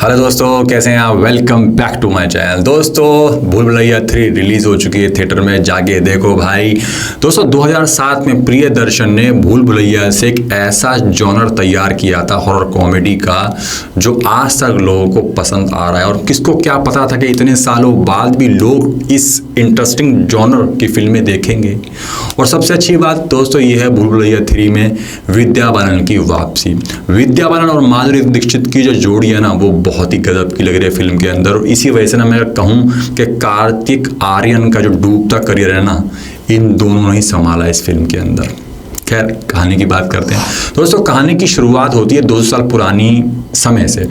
Hello दोस्तों, कैसे हैं आप। Welcome back to my channel. दोस्तों भूल भुलैया 3 रिलीज हो चुकी है थिएटर में, जाके देखो भाई। दोस्तों 2007 में प्रियदर्शन ने भूल भुलैया से एक ऐसा जॉनर तैयार किया था हॉरर कॉमेडी का, जो आज तक लोगों को पसंद आ रहा है। और किसको क्या पता था कि इतने सालों बाद भी लोग इस इंटरेस्टिंग जॉनर की फिल्में देखेंगे। और सबसे अच्छी बात दोस्तों ये है भूल भुलैया 3 में विद्या बालन की वापसी। विद्या बालन और माधुरी दीक्षित की जो जोड़ी है ना, वो बहुत ही गजब की लग रही है फिल्म के अंदर। और इसी वजह से ना मैं कहूँ कि कार्तिक आर्यन का जो डूबता करियर है ना, इन दोनों ने ही संभाला इस फिल्म के अंदर। खैर कहानी की बात करते हैं दोस्तों। कहानी की शुरुआत होती है 200 साल पुरानी समय से।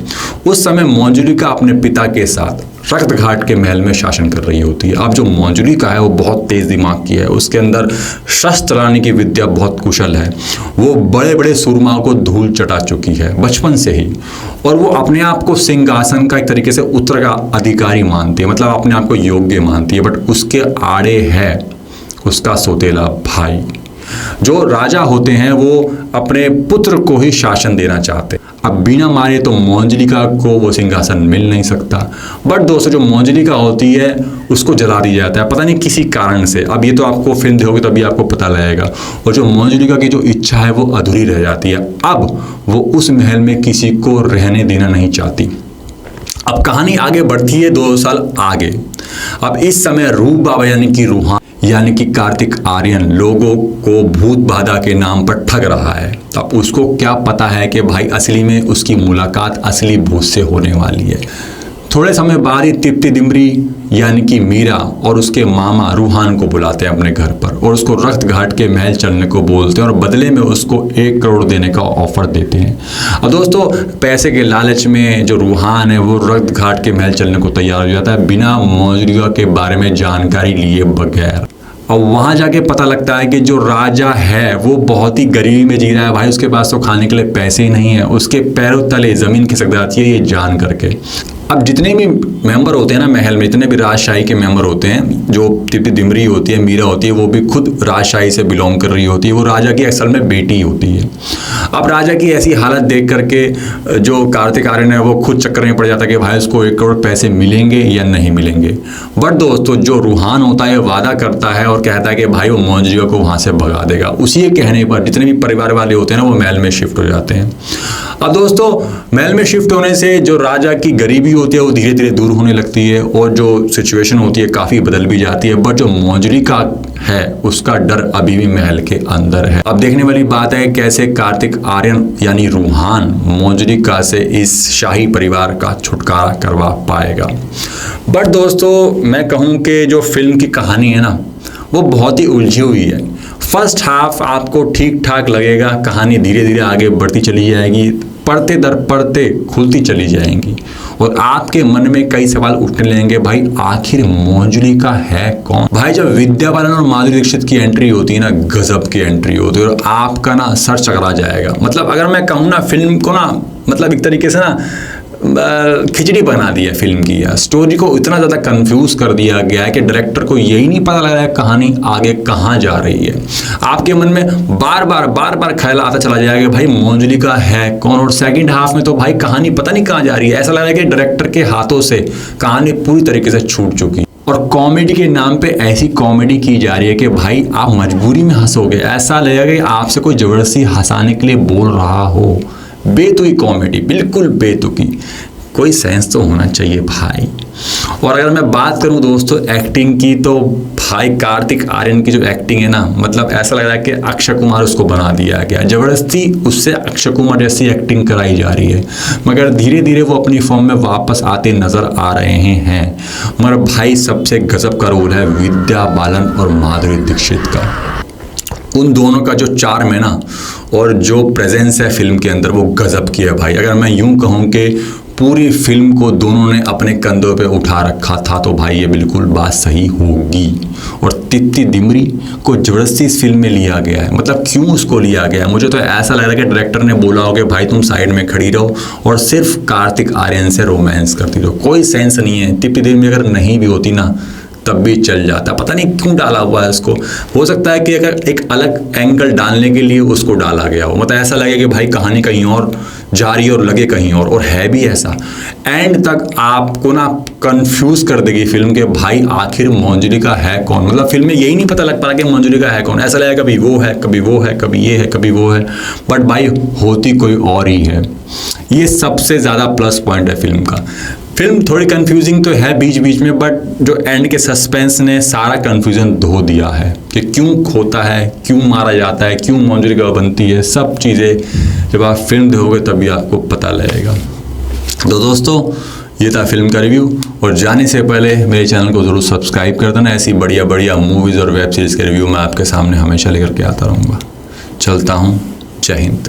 उस समय मंजुलिका अपने पिता के साथ रक्त घाट के महल में शासन कर रही होती है। अब जो मंजुलिका है वो बहुत तेज दिमाग की है, उसके अंदर शस्त्र चलाने की विद्या बहुत कुशल है। वो बड़े बड़े सूरमाओं को धूल चटा चुकी है बचपन से ही। और वो अपने आप को सिंहासन का एक तरीके से उत्तराधिकारी मानती है, मतलब अपने आप को योग्य मानती है। बट उसके आड़े है उसका सौतेला भाई। जो राजा होते हैं वो अपने पुत्र को ही शासन देना चाहते हैं। अब बिना मारे तो मंजुलिका को वो सिंहासन मिल नहीं सकता। बट दोस्तों जो मंजुलिका होती है उसको जला दिया जाता है, पता नहीं किसी कारण से। अब ये तो आपको फिल्म देखोगे तभी आपको पता लगेगा। और जो मंजुलिका की जो इच्छा है वो अधूरी रह जाती है। अब वो उस महल में किसी को रहने देना नहीं चाहती। अब कहानी आगे बढ़ती है 2 साल आगे। अब इस समय रूप बाबा यानी कि कार्तिक आर्यन लोगों को भूत बाधा के नाम पर ठग रहा है। अब उसको क्या पता है कि भाई असली में उसकी मुलाकात असली भूत से होने वाली है। थोड़े समय बाद ही तिप्ती दिमरी यानी कि मीरा और उसके मामा रूहान को बुलाते हैं अपने घर पर और उसको रक्त घाट के महल चलने को बोलते हैं और बदले में उसको 1 करोड़ देने का ऑफर देते हैं। और दोस्तों पैसे के लालच में जो रूहान है वो रक्त घाट के महल चलने को तैयार हो जाता है बिना मंजुलिका के बारे में जानकारी लिए बगैर। और वहाँ जाके पता लगता है कि जो राजा है वो बहुत ही गरीबी में जी रहा है भाई। उसके पास तो खाने के लिए पैसे ही नहीं है, उसके पैरों तले ज़मीन खिसक जाती है ये जान करके। अब जितने भी मेंबर होते हैं ना महल में, जितने भी राजशाही के मेंबर होते हैं, जो तिप्ती दिमरी होती है, मीरा होती है, वो भी खुद राजशाही से बिलोंग कर रही होती है। वो राजा की असल में बेटी होती है। अब राजा की ऐसी हालत देख करके जो कार्तिक आर्यन है वो खुद चक्कर में पड़ जाता है कि भाई उसको 1 करोड़ पैसे मिलेंगे या नहीं मिलेंगे। बट दोस्तों जो रूहान होता है वादा करता है और कहता है कि भाई वो मंजुलिका को वहाँ से भगा देगा। उसी कहने पर जितने भी परिवार वाले होते हैं ना वो महल में शिफ्ट हो जाते हैं। अब दोस्तों महल में शिफ्ट होने से जो राजा की गरीबी होती है वो धीरे धीरे दूर होने लगती है और जो सिचुएशन होती है काफ़ी बदल भी जाती है। बट जो मंजुलिका है उसका डर अभी भी महल के अंदर है। अब देखने वाली बात है कैसे कार्तिक आर्यन यानी रूहान मंजुलिका से इस शाही परिवार का छुटकारा करवा पाएगा। बट दोस्तों मैं कहूँ कि जो फिल्म की कहानी है ना वो बहुत ही उलझी हुई है। फर्स्ट हाफ आपको ठीक ठाक लगेगा, कहानी धीरे धीरे आगे बढ़ती चली जाएगी, पढ़ते दर पढ़ते खुलती चली जाएंगी और आपके मन में कई सवाल उठने लगेंगे, भाई आखिर मंजुलिका है कौन। भाई जब विद्या बालन और माधुरी दीक्षित की एंट्री होती है ना, गजब की एंट्री होती है और आपका ना सर चकरा जाएगा। मतलब अगर मैं कहूँ ना फिल्म को ना, मतलब एक तरीके से ना खिचड़ी बना दी है फिल्म की। यार स्टोरी को इतना ज़्यादा कंफ्यूज कर दिया गया है कि डायरेक्टर को यही नहीं पता लग रहा है कहानी आगे कहाँ जा रही है। आपके मन में बार बार ख्याल आता चला जाएगा कि भाई मंजुलिका है कौन। और सेकंड हाफ में तो भाई कहानी पता नहीं कहाँ जा रही है। ऐसा लग रहा है कि डायरेक्टर के हाथों से कहानी पूरी तरीके से छूट चुकी। और कॉमेडी के नाम पे ऐसी कॉमेडी की जा रही है कि भाई आप मजबूरी में हंसोगे। ऐसा लगेगा कि आपसे कोई ज़बरदस्ती हंसाने के लिए बोल रहा हो। बेतुकी कॉमेडी, बिल्कुल बेतुकी। कोई सेंस तो होना चाहिए भाई। और अगर मैं बात करूं दोस्तों एक्टिंग की, तो भाई कार्तिक आर्यन की जो एक्टिंग है ना, मतलब ऐसा लग रहा है कि अक्षय कुमार उसको बना दिया गया। ज़बरदस्ती उससे अक्षय कुमार जैसी एक्टिंग कराई जा रही है, मगर धीरे धीरे वो अपनी फॉर्म में वापस आते नज़र आ रहे हैं। मगर भाई सबसे गजब का रोल है विद्या बालन और माधुरी दीक्षित का। उन दोनों का जो चार्म है ना और जो प्रेजेंस है फिल्म के अंदर वो गजब की है भाई। अगर मैं यूं कहूं कि पूरी फिल्म को दोनों ने अपने कंधों पे उठा रखा था तो भाई ये बिल्कुल बात सही होगी। और तिप्ती दिमरी को ज़बरदस्ती इस फिल्म में लिया गया है। मतलब क्यों उसको लिया गया है, मुझे तो ऐसा लग रहा है कि डायरेक्टर ने बोला हो कि भाई तुम साइड में खड़ी रहो और सिर्फ कार्तिक आर्यन से रोमांस करती रहो। कोई सेंस नहीं है। तिप्ती दिमरी अगर नहीं भी होती ना तब भी चल जाता। पता नहीं क्यों डाला हुआ है इसको। हो सकता है कि अगर एक अलग एंगल डालने के लिए उसको डाला गया हो, मतलब ऐसा लगे कि भाई कहानी कहीं और जा रही है और लगे कहीं और है भी ऐसा। एंड तक आपको ना कंफ्यूज कर देगी फिल्म के भाई आखिर मंजुलिका है कौन। मतलब फिल्म में यही नहीं पता लग पा रहा कि मंजुलिका है कौन। ऐसा लगेगा कभी वो है, कभी वो है, कभी ये है, कभी वो है, बट भाई होती कोई और ही है। ये सबसे ज़्यादा प्लस पॉइंट है फिल्म का। फिल्म थोड़ी कंफ्यूजिंग तो है बीच बीच में, बट जो एंड के सस्पेंस ने सारा कंफ्यूजन धो दिया है कि क्यों खोता है, क्यों मारा जाता है, क्यों मंजुलिका बनती है, सब चीज़ें जब आप फिल्म देखोगे तभी आपको पता लगेगा। तो दोस्तों ये था फिल्म का रिव्यू, और जाने से पहले मेरे चैनल को ज़रूर सब्सक्राइब कर देना। ऐसी बढ़िया बढ़िया मूवीज़ और वेब सीरीज़ के रिव्यू मैं आपके सामने हमेशा लेकर के आता रहूँगा। चलता हूँ, जय हिंद।